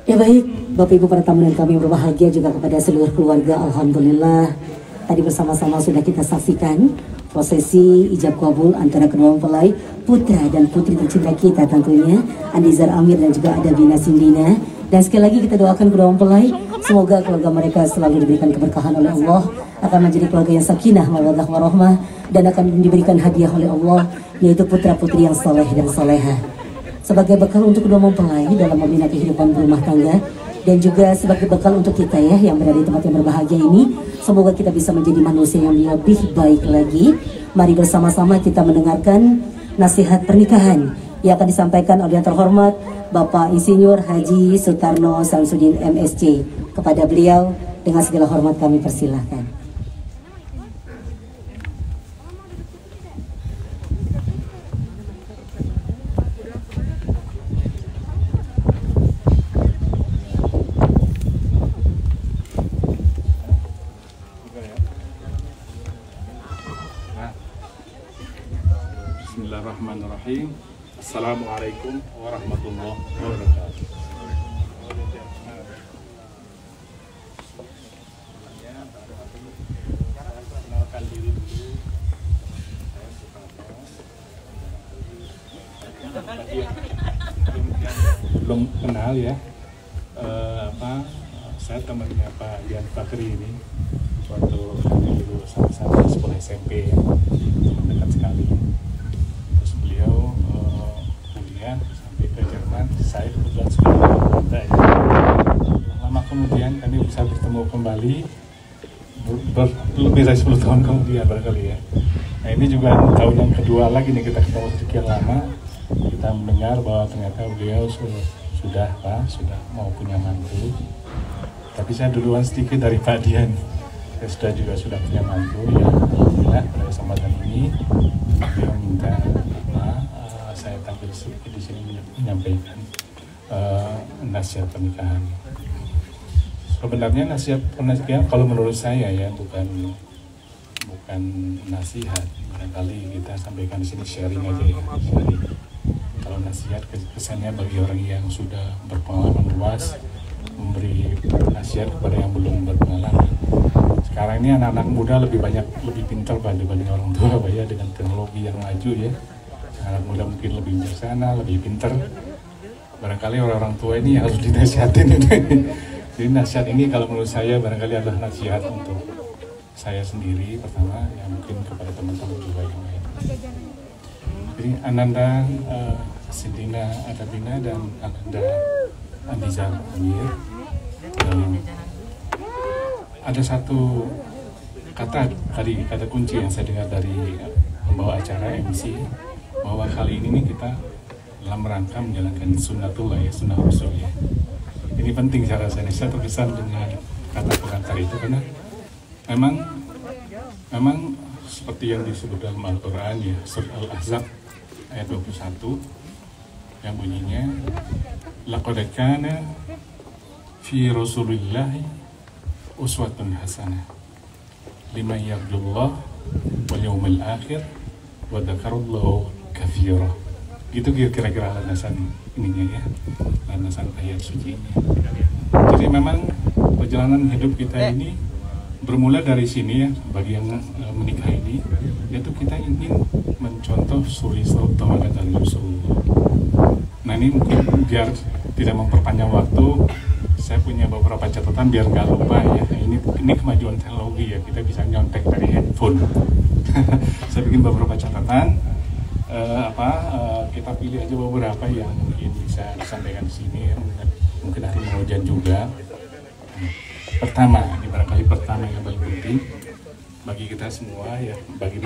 Ya baik, Bapak Ibu para tamu dan kami yang berbahagia, juga kepada seluruh keluarga, alhamdulillah tadi bersama-sama sudah kita saksikan prosesi ijab kabul antara kedua mempelai, putra dan putri tercinta kita tentunya, Andizar Amir dan juga ada Bina Sindina. Dan sekali lagi kita doakan kedua mempelai, semoga keluarga mereka selalu diberikan keberkahan oleh Allah, akan menjadi keluarga yang sakinah, mawaddah warahmah, dan akan diberikan hadiah oleh Allah, yaitu putra-putri yang saleh dan salehah. Sebagai bekal untuk kedua mempelai dalam membina kehidupan berumah tangga, dan juga sebagai bekal untuk kita ya yang berada di tempat yang berbahagia ini, semoga kita bisa menjadi manusia yang lebih baik lagi. Mari bersama-sama kita mendengarkan nasihat pernikahan yang akan disampaikan oleh yang terhormat Bapak Insinyur Haji Sutarno Samsudin MSc. Kepada beliau dengan segala hormat kami persilahkan. Bismillahirrahmanirrahim. Assalamualaikum warahmatullahi wabarakatuh. Kenalkan diri dulu. Saya Sutarno. Bagi yang belum kenal ya, saya temannya Pak Dian Fakri ini. Waktu dulu sama-sama sekolah SMP ya, dekat sekali. Beliau kuliah sampai ke Jerman, saya kebetulan sekali ada ya. Lama kemudian kami bisa bertemu kembali lebih dari 10 tahun kemudian barangkali ya. Nah ini juga tahun yang kedua lagi nih kita ketemu sekian lama, kita mendengar bahwa ternyata beliau sudah mau punya mantu. Tapi saya duluan sedikit dari Pak Dian, saya sudah punya mantu ya. Alhamdulillah pada kesempatan ini beliau minta saya tampil sedikit di sini menyampaikan nasihat pernikahan. Sebenarnya nasihat pernikahan kalau menurut saya ya bukan nasihat, barangkali kita sampaikan di sini sharing aja ya. Sharing. Kalau nasihat kesannya bagi orang yang sudah berpengalaman luas memberi nasihat kepada yang belum berpengalaman. Sekarang ini anak-anak muda lebih pintar dibanding orang tua ya, dengan teknologi yang maju ya. Anak muda mungkin lebih bijaksana, lebih pintar. Barangkali orang-orang tua ini harus dinasihatin. Jadi nasihat ini kalau menurut saya barangkali adalah nasihat untuk saya sendiri pertama, yang mungkin kepada teman-teman juga yang lain. Jadi Ananda Sindina Adabina dan Ananda Andizar Amir, ada satu kata kunci yang saya dengar dari pembawa acara MC, bahwa kali ini nih kita dalam rangka menjalankan sunnatullah ya, sunnah Rasul ya. Ini penting saya rasa, saya terkesan dengan kata pengantar itu karena memang seperti yang disebut dalam Al-Quran ya, Surat Al-Ahzab ayat 21 yang bunyinya laqad kana fi Rasulillahi uswatun hasanah liman yarjullah wal yawmal akhir wa dzakarallahu katsira. Gitu kira-kira landasan ininya ya, landasan ayat suci ini. Jadi memang perjalanan hidup kita ini bermula dari sini ya, bagi yang menikah ini, yaitu kita ingin mencontoh suri tauladan Rasulullah. Nah ini mungkin biar tidak memperpanjang waktu, saya punya beberapa catatan biar nggak lupa ya. Ini kemajuan teknologi ya, kita bisa nyontek dari handphone. Saya bikin beberapa catatan. Kita pilih aja beberapa yang mungkin bisa disampaikan di sini ya. Mungkin hari mau hujan juga. Pertama, ini barangkali pertama yang paling penting bagi kita semua ya, bagi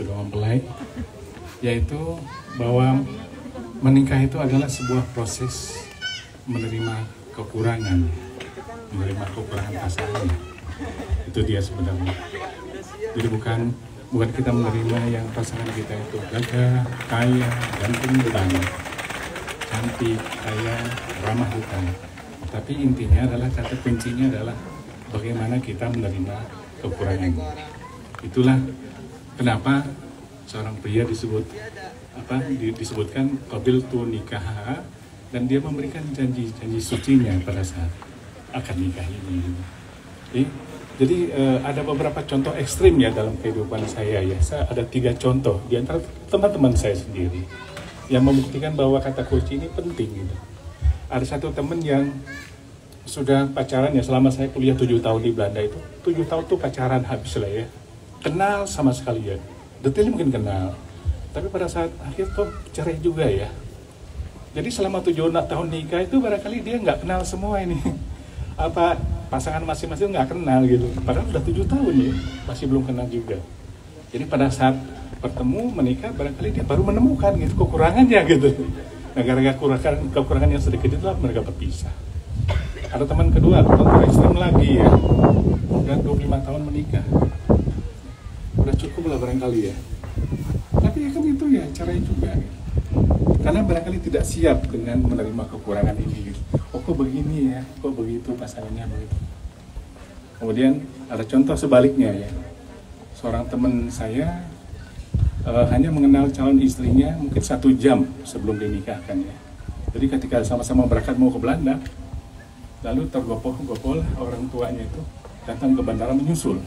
kedua mempelai, yaitu bahwa menikah itu adalah sebuah proses menerima kekurangan pasangan. Itu dia sebenarnya. Jadi bukan kita menerima yang pasangan kita itu gagah, kaya, ganteng, berani, cantik, kaya, ramah bukan. Tapi intinya adalah, kata kuncinya adalah bagaimana kita menerima kekurangan. Itulah kenapa seorang pria disebutkan qabiltu nikah dan dia memberikan janji sucinya pada saat akad nikah ini. Jadi ada beberapa contoh ekstrim ya dalam kehidupan saya ya. Saya ada 3 contoh di antara teman-teman saya sendiri yang membuktikan bahwa kata kunci ini penting gitu. Ada satu teman yang sudah pacaran ya selama saya kuliah 7 tahun di Belanda itu. 7 tahun tuh pacaran habis lah ya. Kenal sama sekali ya. Detailnya mungkin kenal. Tapi pada saat akhir tuh cerai juga ya. Jadi selama 7 tahun nikah itu barangkali dia nggak kenal semua ini. Apa pasangan masing-masing nggak kenal gitu. Padahal udah 7 tahun ya, masih belum kenal juga. Jadi pada saat bertemu menikah barangkali dia baru menemukan gitu kekurangannya gitu. Nah gara-gara kekurangan yang sedikit itu mereka berpisah. Ada teman kedua, contoh ekstrem lagi ya. Udah 25 tahun menikah. Udah cukup lah barangkali ya. Tapi ya kan itu ya caranya juga gitu. Karena barangkali tidak siap dengan menerima kekurangan ini gitu. Oh kok begini ya, kok begitu pasangannya begitu. Kemudian ada contoh sebaliknya ya. Seorang teman saya hanya mengenal calon istrinya mungkin 1 jam sebelum dinikahkan ya. Jadi ketika sama-sama berangkat mau ke Belanda, lalu tergopoh-gopoh orang tuanya itu datang ke bandara menyusul.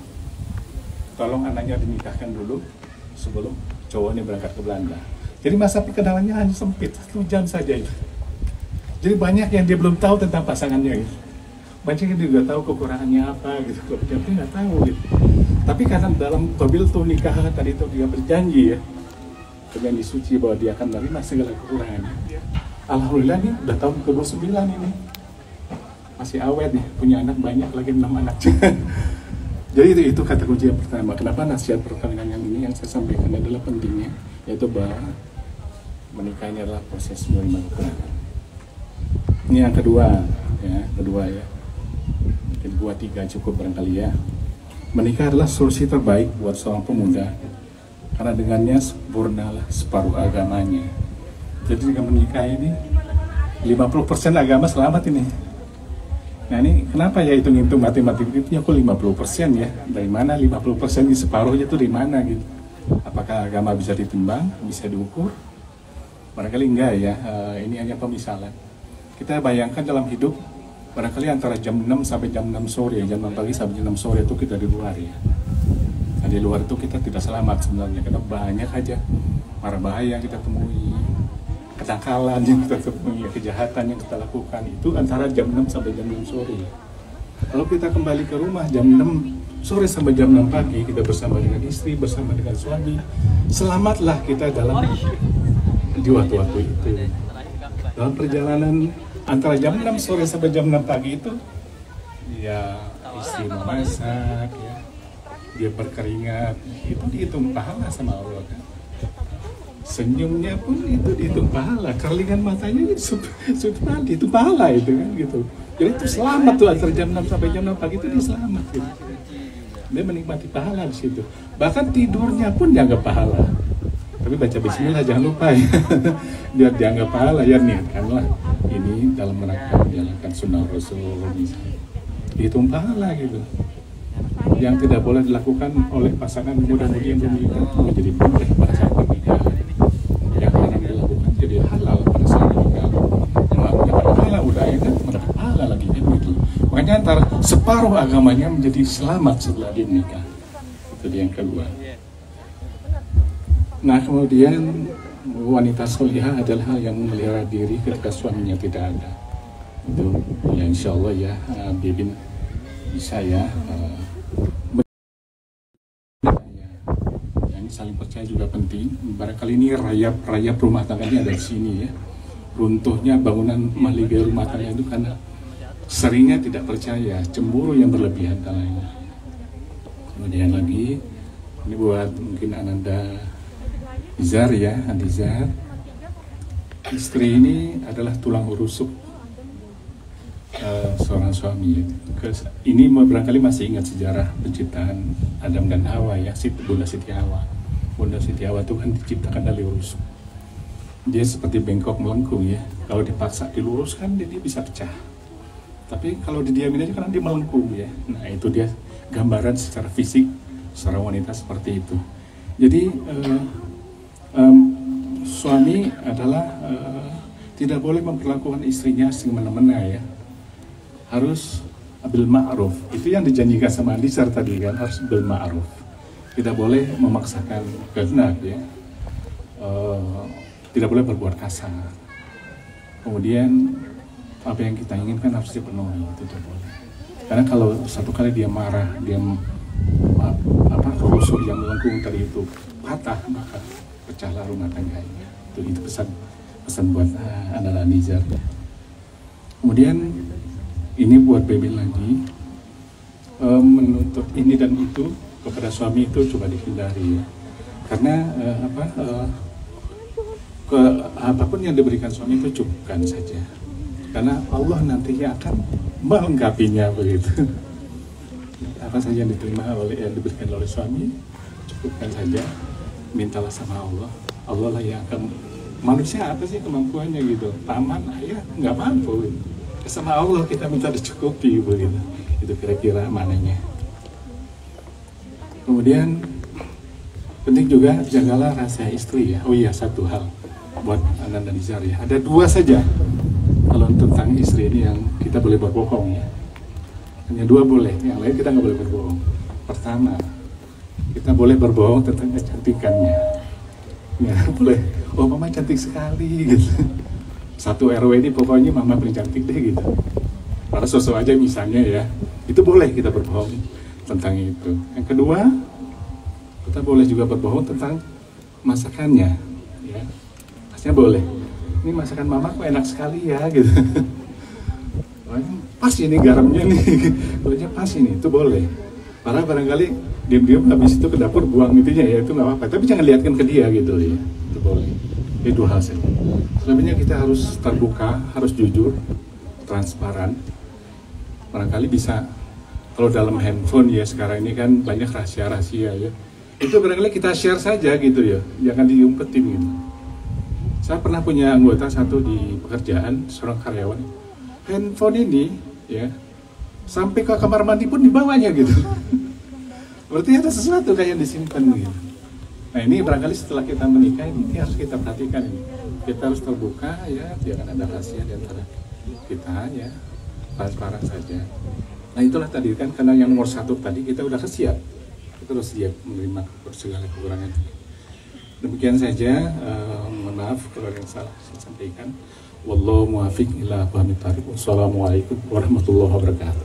Tolong anaknya dinikahkan dulu sebelum cowoknya berangkat ke Belanda. Jadi masa perkenalannya hanya sempit 1 jam saja itu. Jadi banyak yang dia belum tahu tentang pasangannya gitu. Banyak yang dia juga tahu kekurangannya apa gitu. Dia nggak tahu gitu. Tapi karena dalam qabil tuh nikah tadi itu dia berjanji ya, berjanji suci bahwa dia akan menerima segala kekurangannya. Alhamdulillah nih udah tahun ke-29 ini. Masih awet nih, punya anak banyak lagi 6 anak. Jadi itu kata kunci yang pertama. Kenapa nasihat perkawinan yang ini yang saya sampaikan adalah pentingnya, yaitu bahwa menikah ini adalah proses menerima kekurangan. Ini yang kedua ya. Mungkin 2-3 cukup barangkali ya. Menikah adalah solusi terbaik buat seorang pemuda karena dengannya sempurnalah separuh agamanya. Jadi dengan menikah ini 50% agama selamat ini. Nah ini kenapa ya hitung-hitung matematiknya kok 50% ya? Dari mana 50% di separuhnya itu dari mana gitu? Apakah agama bisa ditimbang, bisa diukur? Barangkali enggak ya, ini hanya pemisalan. Kita bayangkan dalam hidup, barangkali antara jam 6 sampai jam 6 sore, jam 6 pagi sampai jam 6 sore itu kita di luar ya. Nah, di luar itu kita tidak selamat sebenarnya, karena banyak aja mara bahaya yang kita temui, kedangkalan yang kita temui, kejahatan yang kita lakukan itu antara jam 6 sampai jam 6 sore. Kalau kita kembali ke rumah jam 6 sore sampai jam 6 pagi, kita bersama dengan istri, bersama dengan suami, selamatlah kita di waktu-waktu itu. Dalam perjalanan antara jam 6 sore sampai jam 6 pagi itu, ya istri memasak, ya, dia berkeringat, itu dihitung pahala sama Allah kan. Senyumnya pun itu dihitung pahala, kerlingan matanya itu pahala itu kan gitu. Jadi itu selamat tuh antara jam 6 sampai jam 6 pagi itu dia selamat gitu. Dia menikmati pahala di situ. Bahkan tidurnya pun dianggap pahala. Tapi baca bismillah jangan lupa ya. Biar dianggap pahala ya, niatkanlah ini dalam rangka menjalankan sunnah Rasul misalnya. Hitung pahala gitu. Yang tidak boleh dilakukan oleh pasangan muda-mudi yang belum menikah menjadi boleh pada saat pernikahan. Yang haram dilakukan jadi halal pada saat menikah. Mendapat pahala udah enak, mendapat pahala lagi kan gitu. Makanya antara separuh agamanya menjadi selamat setelah dia menikah. Itu yang kedua. Nah kemudian wanita solihah adalah hal yang memelihara diri ketika suaminya tidak ada. Itu ya insya Allah ya Bibin bisa ya. Yang saling percaya juga penting. Barangkali ini rayap rumah tangganya ada di sini ya. Runtuhnya bangunan mahligai rumah tangga itu karena seringnya tidak percaya, cemburu yang berlebihan kalanya. Kemudian lagi ini buat mungkin Ananda Izar ya, Andizar. Istri ini adalah tulang rusuk seorang suami. Ini barangkali masih ingat sejarah penciptaan Adam dan Hawa ya, Bunda Siti Hawa. Bunda Siti Hawa itu kan diciptakan dari rusuk. Dia seperti bengkok melengkung ya. Kalau dipaksa diluruskan dia bisa pecah. Tapi kalau didiamin aja kan dia melengkung ya. Nah itu dia gambaran secara fisik seorang wanita seperti itu. Jadi suami adalah tidak boleh memperlakukan istrinya semena-mena ya. Harus bil ma'ruf. Itu yang dijanjikan sama Andisar tadi kan, harus bil ma'ruf. Tidak boleh memaksakan kehendak ya. Tidak boleh berbuat kasar. Kemudian apa yang kita inginkan harus dipenuhi, itu tidak boleh. Karena kalau satu kali dia marah, dia rusuk yang melengkung tadi itu patah, maka pecahlah rumah tangganya. Itu pesan buat anak-anak Nizar. Kemudian ini buat Bebin lagi, menuntut ini dan itu kepada suami itu coba dihindari ya. Karena apapun yang diberikan suami itu cukupkan saja. Karena Allah nantinya akan melengkapinya begitu. Apa saja yang diberikan oleh suami, cukupkan saja. Mintalah sama Allah. Allah lah yang akan, manusia apa sih kemampuannya gitu. Paman, ayah nggak mampu. Sama Allah kita minta dicukupi begitu. Itu kira-kira mananya. Kemudian penting juga jagalah rahasia istri ya. Oh iya, satu hal buat Ananda dan Nizar ya. Ada dua saja kalau tentang istri ini yang kita boleh berbohong ya. Hanya dua boleh, yang lain kita nggak boleh berbohong. Pertama, kita boleh berbohong tentang kecantikannya. Ya boleh, oh mama cantik sekali gitu. Satu RW ini pokoknya mama paling cantik deh gitu. Para sosok aja misalnya ya, itu boleh kita berbohong tentang itu. Yang kedua, kita boleh juga berbohong tentang masakannya ya. Pastinya boleh. Ini masakan mama kok enak sekali ya gitu. Pas ini garamnya nih, kulitnya pas ini, itu boleh. Karena barangkali diam-diam habis itu ke dapur buang itunya ya, itu nggak apa-apa. Tapi jangan lihatkan ke dia gitu ya, itu boleh. Itu dua hal saja. Selebihnya kita harus terbuka, harus jujur, transparan. Barangkali bisa, kalau dalam handphone ya sekarang ini kan banyak rahasia-rahasia ya. Itu barangkali kita share saja gitu ya, jangan diumpetin gitu. Saya pernah punya anggota satu di pekerjaan, seorang karyawan. Handphone ini ya sampai ke kamar mandi pun dibawanya gitu. Berarti ada sesuatu kayak yang disimpan gitu. Nah ini barangkali setelah kita menikah ini harus kita perhatikan ini. Kita harus terbuka ya, jangan ada rahasia di antara kita ya, transparan saja. Nah itulah tadi kan, karena yang nomor satu tadi kita udah siap, kita harus siap menerima segala kekurangan. Demikian saja, mohon maaf kalau yang salah saya sampaikan. Wallahu muwaffiq ila aqwamit thariq. Wassalamualaikum warahmatullahi wabarakatuh.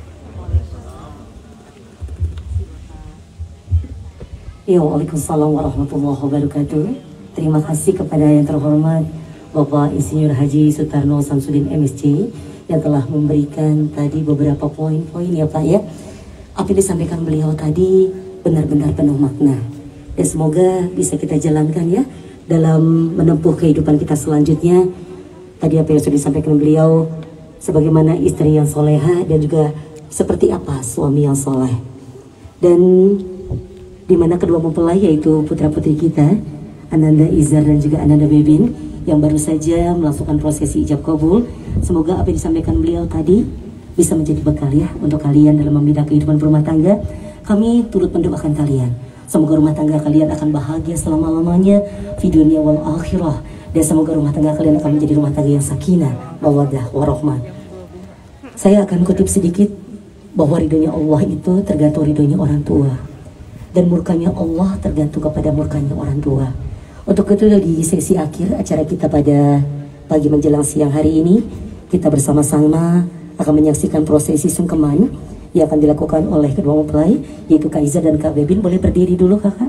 Ya, waalaikumsalam warahmatullahi wabarakatuh. Terima kasih kepada yang terhormat Bapak Insinyur Haji Sutarno Samsudin MSc yang telah memberikan tadi beberapa poin-poin ya Pak ya. Apa yang disampaikan beliau tadi benar-benar penuh makna. Dan semoga bisa kita jalankan ya dalam menempuh kehidupan kita selanjutnya. Tadi apa yang sudah disampaikan beliau, sebagaimana istri yang soleha dan juga seperti apa suami yang soleh. Dan di mana kedua mempelai yaitu putra-putri kita, Ananda Izar dan juga Ananda Bebin, yang baru saja melakukan prosesi ijab kabul. Semoga apa yang disampaikan beliau tadi bisa menjadi bekal ya untuk kalian dalam membina kehidupan berumah tangga. Kami turut mendoakan kalian. Semoga rumah tangga kalian akan bahagia selama-lamanya di dunia wal akhirah. Dan semoga rumah tangga kalian akan menjadi rumah tangga yang sakinah, mawaddah, warahmah. Saya akan kutip sedikit bahwa ridhonya Allah itu tergantung ridhonya orang tua. Dan murkanya Allah tergantung kepada murkanya orang tua. Untuk itu di sesi akhir acara kita pada pagi menjelang siang hari ini, kita bersama-sama akan menyaksikan prosesi sungkeman yang akan dilakukan oleh kedua mempelai, yaitu Kak Iza dan Kak Bebin. Boleh berdiri dulu kakak?